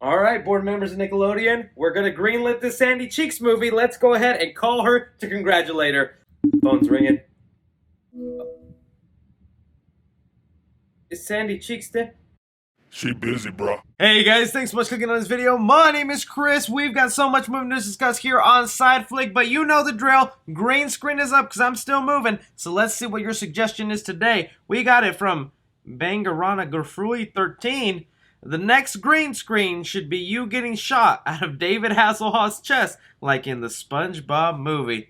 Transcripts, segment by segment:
All right, board members of Nickelodeon, we're gonna greenlit this Sandy Cheeks movie. Let's go ahead and call her to congratulate her. Phone's ringing. Is Sandy Cheeks there? She busy, bro. Hey guys, thanks so much for clicking on this video. My name is Chris. We've got so much movie news to discuss here on Side Flick, but you know the drill. Green screen is up because I'm still moving. So let's see what your suggestion is today. We got it from Bangarana Gurfrui 13. The next green screen should be you getting shot out of David Hasselhoff's chest, like in the Spongebob movie.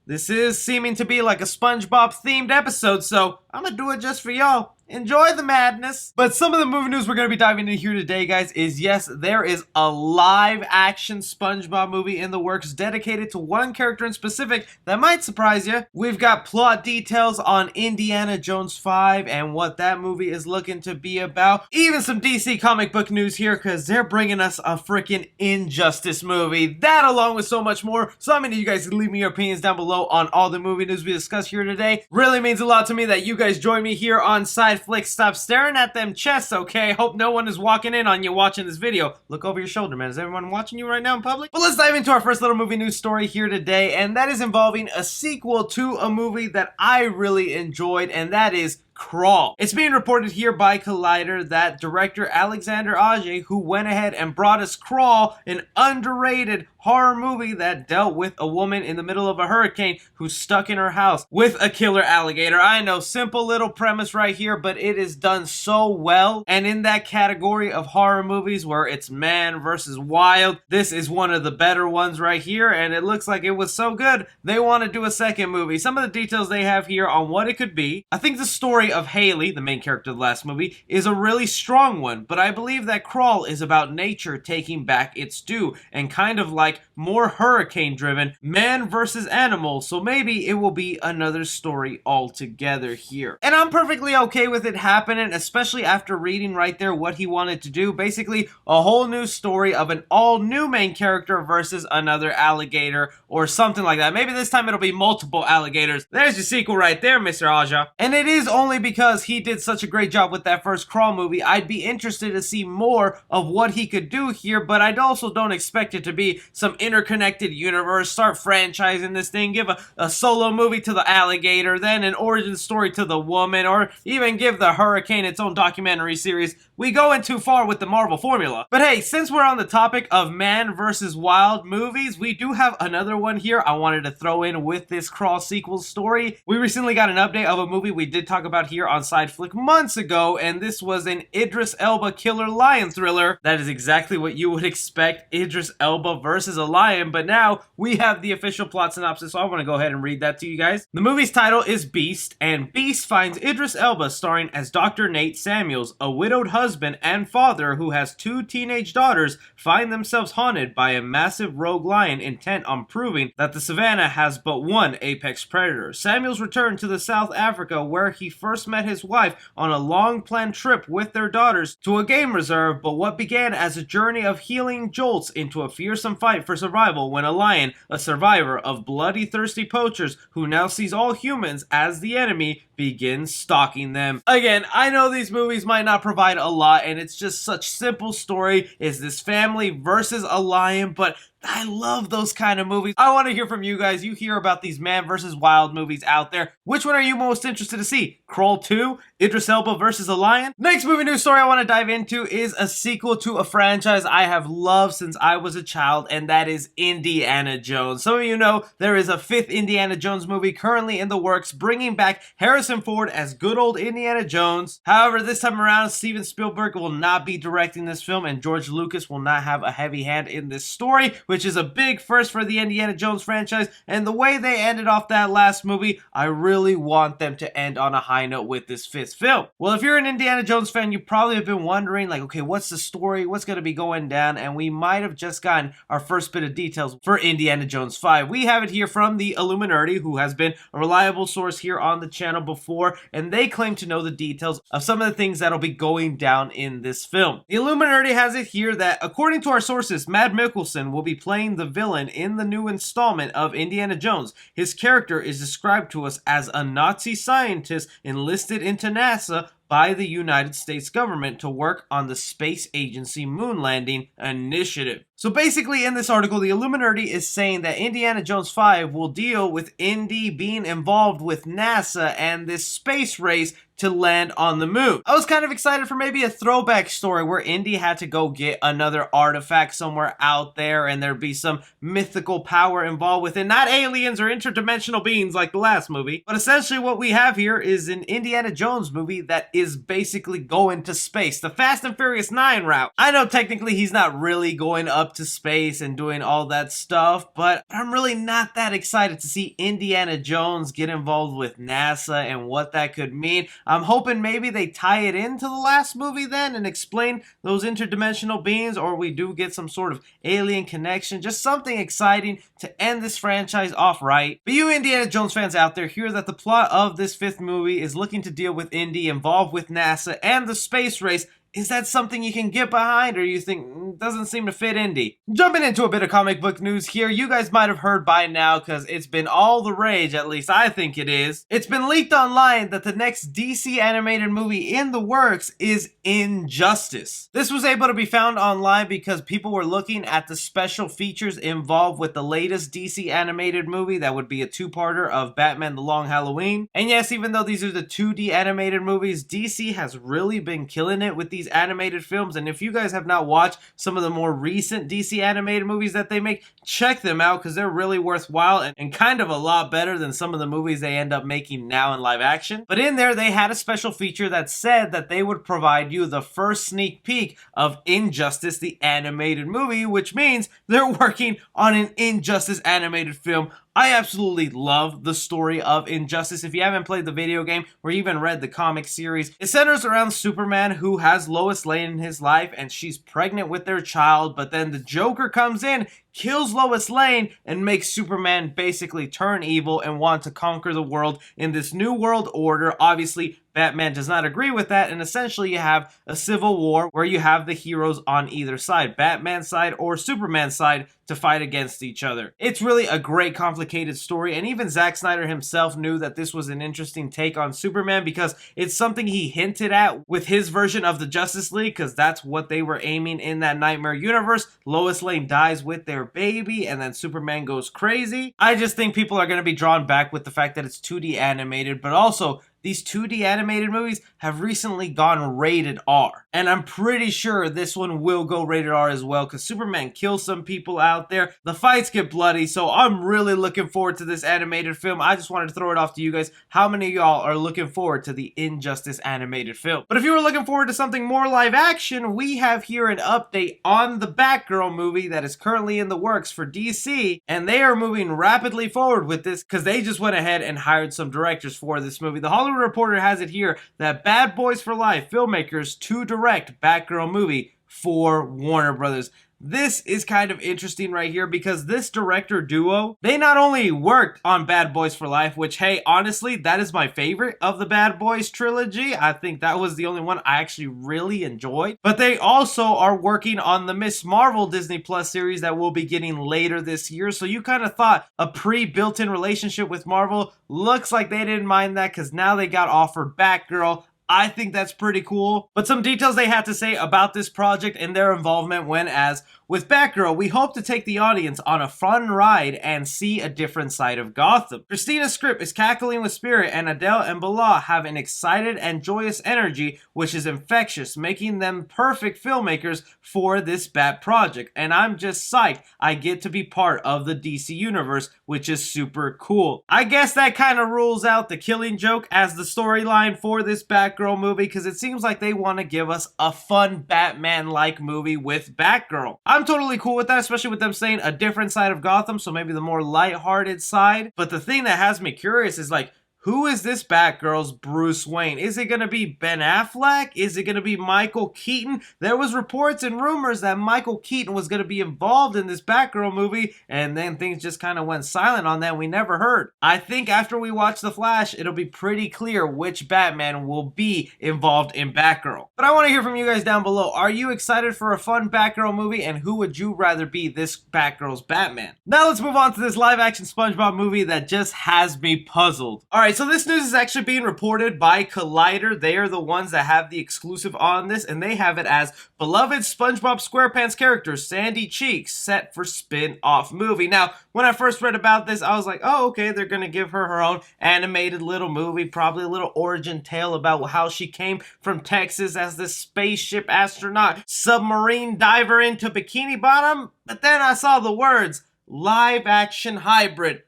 This is seeming to be like a Spongebob themed episode, so I'm gonna do it just for y'all. Enjoy the madness. But some of the movie news we're going to be diving into here today, guys, is yes, there is a live-action SpongeBob movie in the works dedicated to one character in specific that might surprise you. We've got plot details on Indiana Jones 5 and what that movie is looking to be about. Even some DC comic book news here because they're bringing us a freaking Injustice movie. That along with so much more. So I'm going to need you guys to leave me your opinions down below on all the movie news we discuss here today. Really means a lot to me that you guys join me here on Side Flick. Stop staring at them chests, okay? Hope no one is walking in on you watching this video. Look over your shoulder, man. Is everyone watching you right now in public? But let's dive into our first little movie news story here today, and that is involving a sequel to a movie that I really enjoyed, and that is Crawl. It's being reported here by Collider that director Alexander Aja, who went ahead and brought us Crawl, an underrated horror movie that dealt with a woman in the middle of a hurricane who's stuck in her house with a killer alligator. I know, simple little premise right here, but it is done so well. And in that category of horror movies where it's man versus wild, this is one of the better ones right here, and it looks like it was so good they want to do a second movie. Some of the details they have here on what it could be. I think the story of Haley, the main character of the last movie, is a really strong one, but I believe that Crawl is about nature taking back its due and kind of like more hurricane driven, man versus animal, so maybe it will be another story altogether here. And I'm perfectly okay with it happening, especially after reading right there what he wanted to do. Basically, a whole new story of an all new main character versus another alligator or something like that. Maybe this time it'll be multiple alligators. There's your sequel right there, Mr. Aja. And it is only because he did such a great job with that first Crawl movie. I'd be interested to see more of what he could do here, but I also don't expect it to be some interconnected universe. Start franchising this thing, give a solo movie to the alligator, then an origin story to the woman, or even give the hurricane its own documentary series. We going too far with the Marvel formula. But hey, since we're on the topic of man versus wild movies, we do have another one here I wanted to throw in with this Crawl sequel story. We recently got an update of a movie we did talk about here on Side Flick months ago, and this was an Idris Elba killer lion thriller. That is exactly what you would expect, Idris Elba versus a lion, but now we have the official plot synopsis, so I want to go ahead and read that to you guys. The movie's title is Beast, and Beast finds Idris Elba starring as Dr. Nate Samuels, a widowed husband and father who has two teenage daughters, find themselves haunted by a massive rogue lion intent on proving that the savannah has but one apex predator. Samuels returned to the South Africa where he first met his wife on a long-planned trip with their daughters to a game reserve, but what began as a journey of healing jolts into a fearsome fight for survival when a lion, a survivor of bloody thirsty poachers who now sees all humans as the enemy, begins stalking them. Again, I know these movies might not provide a lot and it's just such simple story. Is this family versus a lion? But I love those kind of movies. I want to hear from you guys. You hear about these man versus wild movies out there. Which one are you most interested to see? Crawl 2? Idris Elba versus a lion? Next movie news story I want to dive into is a sequel to a franchise I have loved since I was a child, and that is Indiana Jones. Some of you know there is a 5th Indiana Jones movie currently in the works, bringing back Harrison Ford as good old Indiana Jones. However, this time around, Steven Spielberg will not be directing this film, and George Lucas will not have a heavy hand in this story, which is a big first for the Indiana Jones franchise, and the way they ended off that last movie, I really want them to end on a high note with this 5th film. Well, if you're an Indiana Jones fan, you probably have been wondering, like, okay, what's the story? What's going to be going down? And we might have just gotten our first bit of details for Indiana Jones 5. We have it here from the Illuminati, who has been a reliable source here on the channel before, and they claim to know the details of some of the things that'll be going down in this film. The Illuminati has it here that, according to our sources, Mads Mikkelsen will be playing the villain in the new installment of Indiana Jones. His character is described to us as a Nazi scientist enlisted into NASA by the United States government to work on the space agency moon landing initiative. So basically in this article, the Illuminati is saying that Indiana Jones 5 will deal with Indy being involved with NASA and this space race to land on the moon. I was kind of excited for maybe a throwback story where Indy had to go get another artifact somewhere out there and there'd be some mythical power involved with it. Not aliens or interdimensional beings like the last movie, but essentially what we have here is an Indiana Jones movie that is basically going to space. The Fast and Furious 9 route. I know technically he's not really going up to space and doing all that stuff, but I'm really not that excited to see Indiana Jones get involved with NASA and what that could mean. I'm hoping maybe they tie it into the last movie then and explain those interdimensional beings, or we do get some sort of alien connection, just something exciting to end this franchise off right. But you Indiana Jones fans out there, hear that the plot of this 5th movie is looking to deal with Indy involved with NASA and the space race. Is that something you can get behind, or you think doesn't seem to fit Indy? Jumping into a bit of comic book news here, you guys might have heard by now because it's been all the rage, at least I think it is. It's been leaked online that the next DC animated movie in the works is Injustice. This was able to be found online because people were looking at the special features involved with the latest DC animated movie that would be a 2-parter of Batman The Long Halloween. And yes, even though these are the 2D animated movies, DC has really been killing it with these animated films, and if you guys have not watched some of the more recent DC animated movies that they make, check them out because they're really worthwhile and kind of a lot better than some of the movies they end up making now in live action. But in there, they had a special feature that said that they would provide you the first sneak peek of Injustice, the animated movie, which means they're working on an Injustice animated film. I absolutely love the story of Injustice. If you haven't played the video game or even read the comic series, it centers around Superman, who has Lois Lane in his life and she's pregnant with their child, but then the Joker comes in, kills Lois Lane, and makes Superman basically turn evil and want to conquer the world in this new world order. Obviously, Batman does not agree with that, and essentially you have a civil war where you have the heroes on either side, Batman's side or Superman's side, to fight against each other. It's really a great complicated story, and even Zack Snyder himself knew that this was an interesting take on Superman because it's something he hinted at with his version of the Justice League, because that's what they were aiming in that Nightmare universe. Lois Lane dies with their baby and then Superman goes crazy. I just think people are going to be drawn back with the fact that it's 2D animated, but also these 2D animated movies have recently gone rated R. And I'm pretty sure this one will go rated R as well, because Superman kills some people out there. The fights get bloody, so I'm really looking forward to this animated film. I just wanted to throw it off to you guys. How many of y'all are looking forward to the Injustice animated film? But if you were looking forward to something more live action, we have here an update on the Batgirl movie that is currently in the works for DC. And they are moving rapidly forward with this because they just went ahead and hired some directors for this movie. The Hollywood Reporter has it here that Bad Boys for Life filmmakers to direct Batgirl movie for Warner Brothers. This is kind of interesting right here because this director duo, they not only worked on Bad Boys for Life, which, hey, honestly, that is my favorite of the Bad Boys trilogy. I think that was the only one I actually really enjoyed. But they also are working on the Miss Marvel Disney Plus series that we'll be getting later this year. So you kind of thought a pre-built-in relationship with Marvel. Looks like they didn't mind that because now they got offered Batgirl. I think that's pretty cool. But some details they had to say about this project and their involvement went as, with Batgirl, we hope to take the audience on a fun ride and see a different side of Gotham. Christina's script is cackling with spirit, and Adele and Bala have an excited and joyous energy which is infectious, making them perfect filmmakers for this Bat project. And I'm just psyched I get to be part of the DC universe, which is super cool. I guess that kind of rules out the Killing Joke as the storyline for this Batgirl movie, because it seems like they want to give us a fun Batman-like movie with Batgirl. I'm totally cool with that, especially with them saying a different side of Gotham, so maybe the more lighthearted side. But the thing that has me curious is, like, who is this Batgirl's Bruce Wayne? Is it going to be Ben Affleck? Is it going to be Michael Keaton? There was reports and rumors that Michael Keaton was going to be involved in this Batgirl movie, and then things just kind of went silent on that. We never heard. I think after we watch The Flash, it'll be pretty clear which Batman will be involved in Batgirl. But I want to hear from you guys down below. Are you excited for a fun Batgirl movie, and who would you rather be this Batgirl's Batman? Now let's move on to this live-action SpongeBob movie that just has me puzzled. Alright, so this news is actually being reported by Collider. They are the ones that have the exclusive on this, and they have it as beloved SpongeBob SquarePants character Sandy Cheeks set for spin-off movie. Now, when I first read about this, I was like, oh, okay, they're going to give her her own animated little movie, probably a little origin tale about how she came from Texas as this spaceship astronaut, submarine diver into Bikini Bottom. But then I saw the words, live-action hybrid.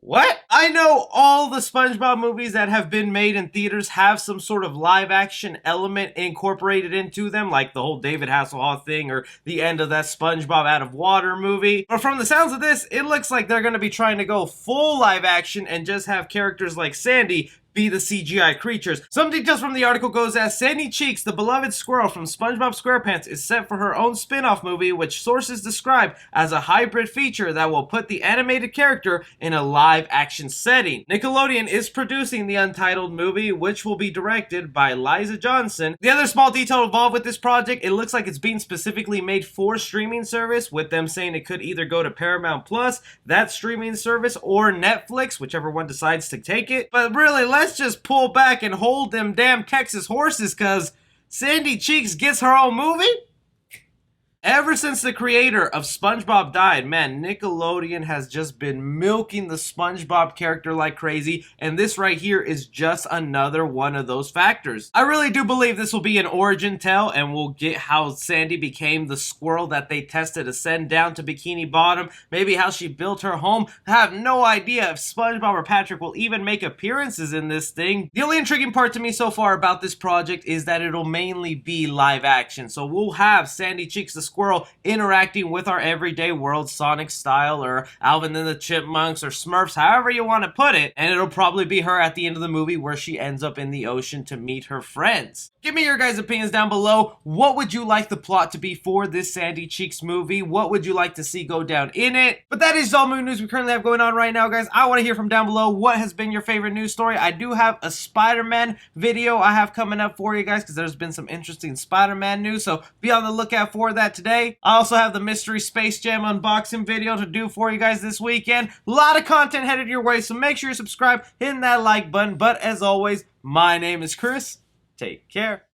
What? I know all the SpongeBob movies that have been made in theaters have some sort of live action element incorporated into them, like the whole David Hasselhoff thing or the end of that SpongeBob Out of Water movie. But from the sounds of this, it looks like they're going to be trying to go full live action and just have characters like Sandy be the CGI creatures. Some details from the article goes as Sandy Cheeks, the beloved squirrel from SpongeBob SquarePants, is set for her own spin-off movie, which sources describe as a hybrid feature that will put the animated character in a live-action setting. Nickelodeon is producing the untitled movie, which will be directed by Liza Johnson. The other small detail involved with this project, it looks like it's being specifically made for streaming service, with them saying it could either go to Paramount Plus, that streaming service, or Netflix, whichever one decides to take it. But really, let's just pull back and hold them damn Texas horses, cause Sandy Cheeks gets her own movie? Ever since the creator of SpongeBob died, man, Nickelodeon has just been milking the SpongeBob character like crazy, and this right here is just another one of those factors. I really do believe this will be an origin tale, and we'll get how Sandy became the squirrel that they tested to send down to Bikini Bottom, maybe how she built her home. I have no idea if SpongeBob or Patrick will even make appearances in this thing. The only intriguing part to me so far about this project is that it'll mainly be live action, so we'll have Sandy Cheeks the squirrel interacting with our everyday world, Sonic style, or Alvin and the Chipmunks, or Smurfs, however you want to put it, and it'll probably be her at the end of the movie where she ends up in the ocean to meet her friends. Give me your guys' opinions down below. What would you like the plot to be for this Sandy Cheeks movie? What would you like to see go down in it? But that is all movie news we currently have going on right now, guys. I want to hear from down below what has been your favorite news story. I do have a Spider-Man video I have coming up for you guys because there's been some interesting Spider-Man news, so be on the lookout for that today. I also have the Mystery Space Jam unboxing video to do for you guys this weekend. A lot of content headed your way, so make sure you subscribe, hit that like button. But as always, my name is Chris. Take care.